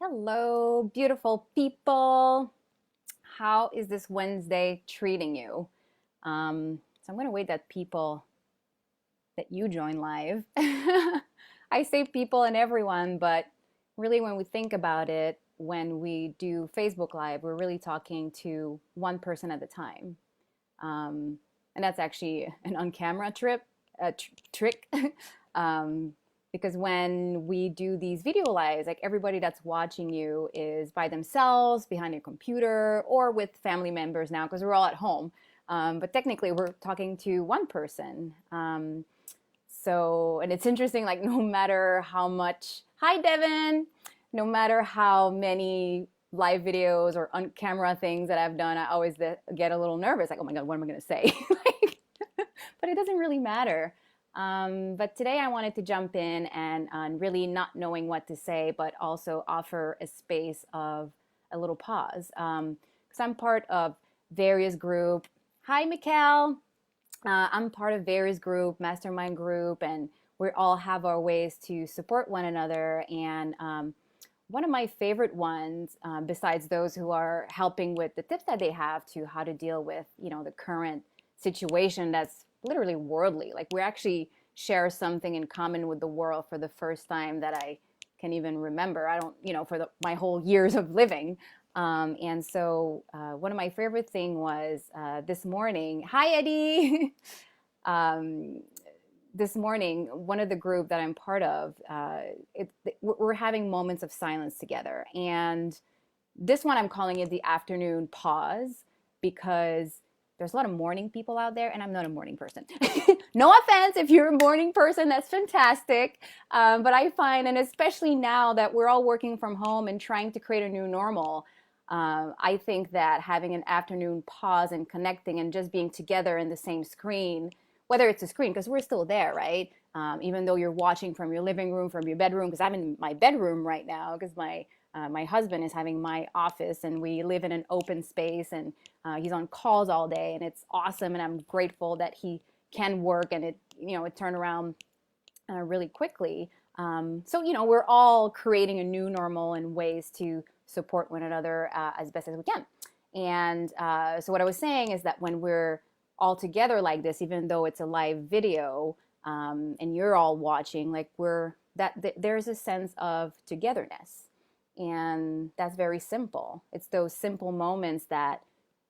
Hello, beautiful people. How is this Wednesday treating you? I'm going to wait that people that you join live. I say people and everyone, but really, when we think about it, when we do Facebook Live, we're really talking to one person at a time. Um, and that's actually an on-camera trick. um, because when we do these video lives, like everybody that's watching you is by themselves, behind their computer, or with family members now, because we're all at home. But technically, we're talking to one person. And it's interesting, like, no matter how much, hi, Devin, no matter how many live videos or on camera things that I've done, I always get a little nervous, like, oh my God, what am I going to say? Like, but it doesn't really matter. But today I wanted to jump in and really not knowing what to say, but also offer a space of a little pause. Because I'm part of various group. Hi, Mikkel. I'm part of various group, mastermind group, and we all have our ways to support one another. And one of my favorite ones, besides those who are helping with the tips that they have to how to deal with, the current situation that's literally worldly. Like we actually share something in common with the world for the first time that I can even remember. I don't, for my whole years of living. And so one of my favorite thing was this morning. Hi, Eddie. um, this morning, one of the group that I'm part of, we're having moments of silence together. And this one I'm calling it the afternoon pause because there's a lot of morning people out there, and I'm not a morning person. No offense if you're a morning person, that's fantastic. But I find, and especially now that we're all working from home and trying to create a new normal, I think that having an afternoon pause and connecting and just being together in the same screen, whether it's a screen, because we're still there, right? Even though you're watching from your living room, from your bedroom, because I'm in my bedroom right now, because my husband is having my office and we live in an open space, and he's on calls all day, and it's awesome, and I'm grateful that he can work, and it turned around really quickly. So we're all creating a new normal and ways to support one another as best as we can. And so what I was saying is that when we're all together like this, even though it's a live video, and you're all watching, like there's a sense of togetherness. And that's very simple. It's those simple moments that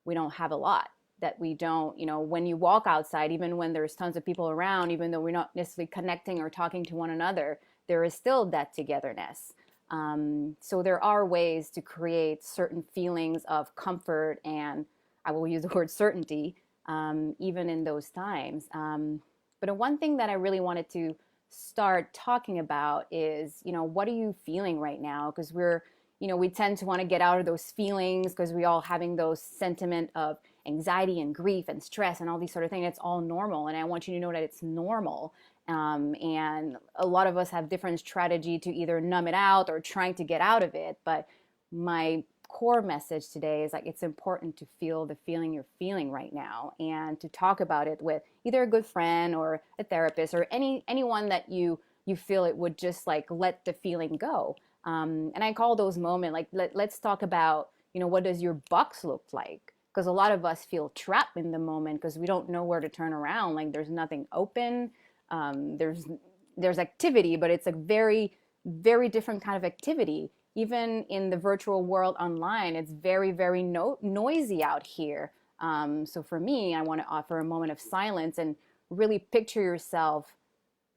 we don't have a lot, that we don't, when you walk outside, even when there's tons of people around, even though we're not necessarily connecting or talking to one another, there is still that togetherness. So there are ways to create certain feelings of comfort, and I will use the word certainty, even in those times. But one thing that I really wanted to start talking about is, what are you feeling right now? Because we tend to want to get out of those feelings because we all having those sentiment of anxiety and grief and stress and all these sort of things. It's all normal. And I want you to know that it's normal. And a lot of us have different strategy to either numb it out or trying to get out of it. But my core message today is like it's important to feel the feeling you're feeling right now and to talk about it with either a good friend or a therapist or anyone that you feel it would just like let the feeling go. And I call those moments like let's talk about what does your box look like, because a lot of us feel trapped in the moment because we don't know where to turn around. Like there's nothing open. There's activity, but it's a very very different kind of activity. Even in the virtual world online, it's very, very noisy out here. So for me, I want to offer a moment of silence and really picture yourself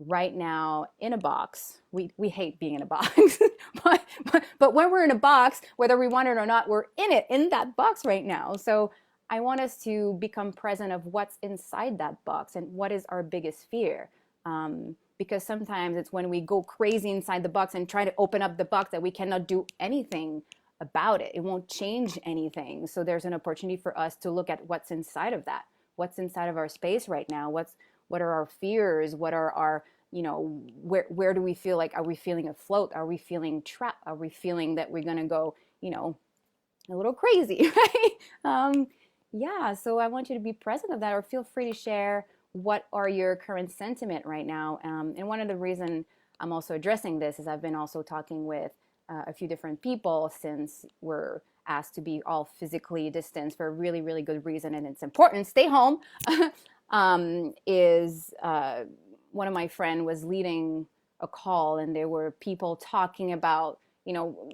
right now in a box. We hate being in a box, but when we're in a box, whether we want it or not, we're in that box right now. So I want us to become present of what's inside that box and what is our biggest fear. Because sometimes it's when we go crazy inside the box and try to open up the box that we cannot do anything about it. It won't change anything. So there's an opportunity for us to look at what's inside of that. What's inside of our space right now? What are our fears? What are our, where do we feel like, are we feeling afloat? Are we feeling trapped? Are we feeling that we're going to go, a little crazy, right? Yeah, so I want you to be present of that, or feel free to share what are your current sentiment right now. And one of the reason I'm also addressing this is I've been also talking with a few different people, since we're asked to be all physically distanced for a really, really good reason, and it's important. Stay home. Is one of my friend was leading a call, and there were people talking about,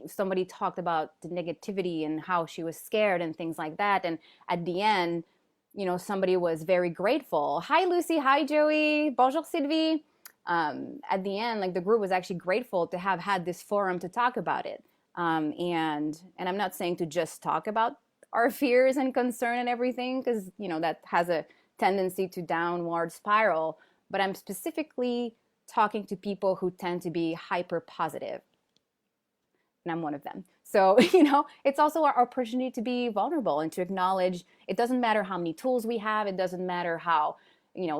somebody talked about the negativity and how she was scared and things like that. And at the end, somebody was very grateful. Hi, Lucy. Hi, Joey. Bonjour, Sylvie. At the end, like, the group was actually grateful to have had this forum to talk about it. And I'm not saying to just talk about our fears and concern and everything, because that has a tendency to downward spiral. But I'm specifically talking to people who tend to be hyper positive, and I'm one of them. So, it's also our opportunity to be vulnerable and to acknowledge it doesn't matter how many tools we have. It doesn't matter how,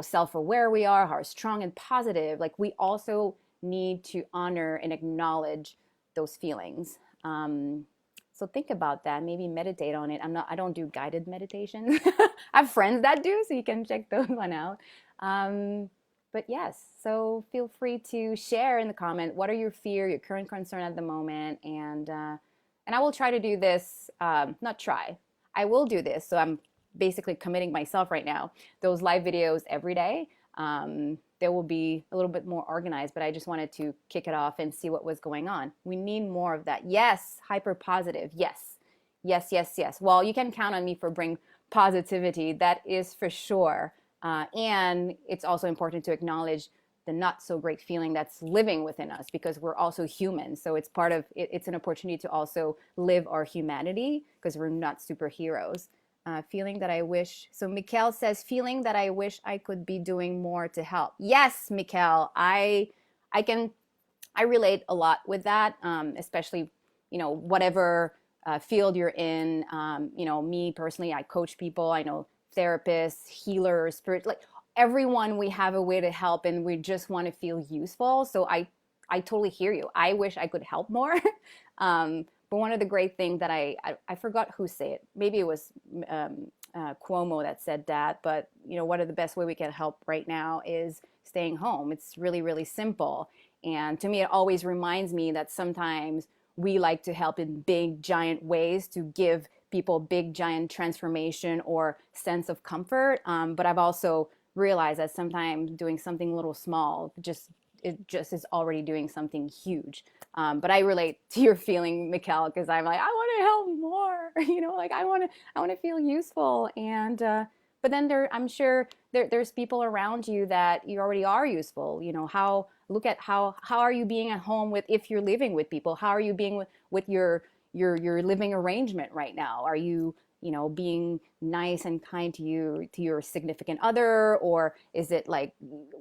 self-aware we are, how strong and positive. Like, we also need to honor and acknowledge those feelings. So think about that. Maybe meditate on it. I don't do guided meditation. I have friends that do, so you can check those one out. But yes, so feel free to share in the comment, what are your fear, your current concern at the moment, and I will try to do this. Not try. I will do this. So I'm basically committing myself right now. Those live videos every day. They will be a little bit more organized, but I just wanted to kick it off and see what was going on. We need more of that. Yes, hyper positive. Yes, yes, yes, yes. Well, you can count on me for bring positivity. That is for sure. And it's also important to acknowledge the not so great feeling that's living within us, because we're also human. So it's part of it, it's an opportunity to also live our humanity, because we're not superheroes. Feeling that I wish. So Mikkel says, feeling that I wish I could be doing more to help. Yes, Mikkel, I relate a lot with that, especially, whatever field you're in. Me personally, I coach people. I know therapists, healers, spirit, like everyone, we have a way to help, and we just want to feel useful. So I totally hear you. I wish I could help more. But one of the great things that I forgot who said it. Maybe it was Cuomo that said that. But one of the best way we can help right now is staying home. It's really, really simple. And to me, it always reminds me that sometimes we like to help in big, giant ways to give people big, giant transformation or sense of comfort. But I've also realized that sometimes doing something a little small it just is already doing something huge. But I relate to your feeling, Mikkel, because I'm like, I want to help more. Like I want to feel useful. And but then I'm sure there's people around you that you already are useful. Look at how are you being at home if you're living with people? How are you being with your living arrangement right now? Are you being nice and kind to your significant other, or is it like,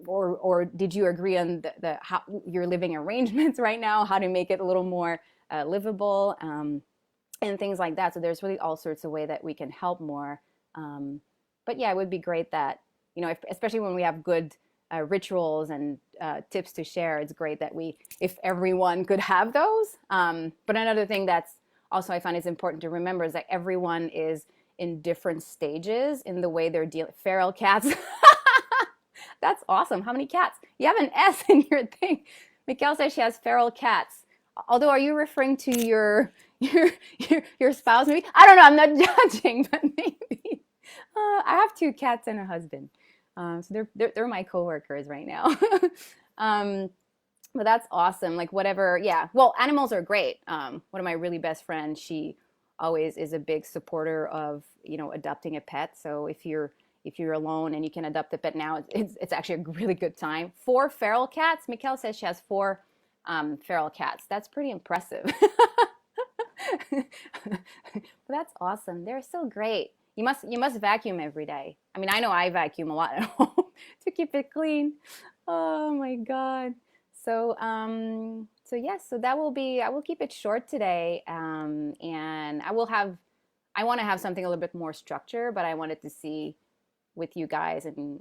or did you agree on the how your living arrangements right now, how to make it a little more livable, and things like that. So there's really all sorts of ways that we can help more. But yeah, it would be great that, especially when we have good rituals and tips to share, it's great that if everyone could have those. But another thing that's also I find is important to remember is that everyone is in different stages in the way they're dealing. Feral cats. That's awesome. How many cats? You have an S in your thing. Mikkel says she has feral cats. Although, are you referring to your spouse? Maybe, I don't know. I'm not judging, but maybe. I have 2 cats and a husband, so they're my coworkers right now. But that's awesome. Like whatever, yeah. Well, animals are great. One of my really best friends, she always is a big supporter of adopting a pet. So if you're alone and you can adopt a pet now, it's actually a really good time. 4 feral cats. Mikkel says she has 4 feral cats. That's pretty impressive. That's awesome. They're so great. You must vacuum every day. I mean, I know I vacuum a lot at home to keep it clean. Oh my God. So yes, so that will be, I will keep it short today. And I want to have something a little bit more structure, but I wanted to see with you guys and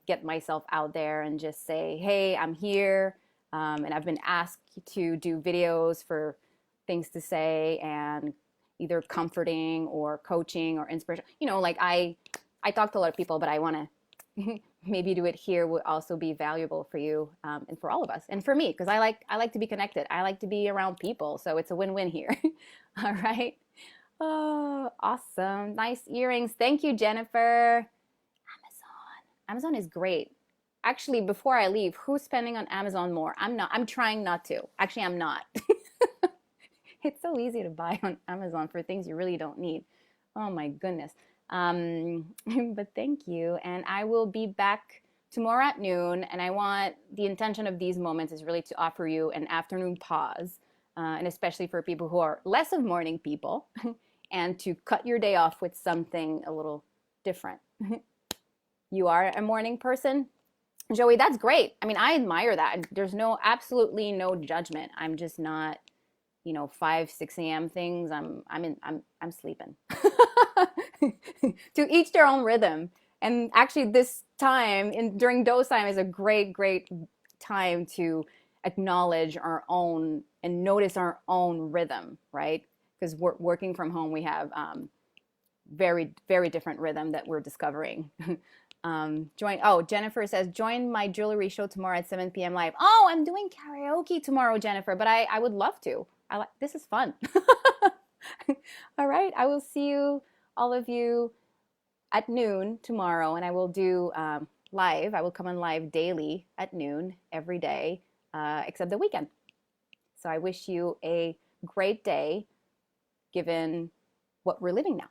get myself out there and just say, hey, I'm here. And I've been asked to do videos for things to say and either comforting or coaching or inspiration. Like I talk to a lot of people, but I want to maybe do it here would also be valuable for you, and for all of us, and for me, because I like to be connected. I like to be around people, so it's a win-win here. All right. Oh, awesome. Nice earrings. Thank you, Jennifer. Amazon. Amazon is great. Actually, before I leave, who's spending on Amazon more? I'm not. I'm trying not to. Actually, I'm not. It's so easy to buy on Amazon for things you really don't need. Oh my goodness. But thank you. And I will be back tomorrow at noon. And I want the intention of these moments is really to offer you an afternoon pause, and especially for people who are less of morning people, and to cut your day off with something a little different. You are a morning person, Joey, that's great. I mean, I admire that. There's absolutely no judgment. I'm just not, 5, 6 a.m. things. I'm sleeping. To each their own rhythm. And actually, this time during dose time is a great, great time to acknowledge our own and notice our own rhythm, right? Because we're working from home, we have very, very different rhythm that we're discovering. Jennifer says, join my jewelry show tomorrow at 7 p.m. live. Oh, I'm doing karaoke tomorrow, Jennifer, but I would love to. This is fun. All right. I will see you, all of you, at noon tomorrow, and I will do live. I will come on live daily at noon every day, except the weekend. So I wish you a great day given what we're living now.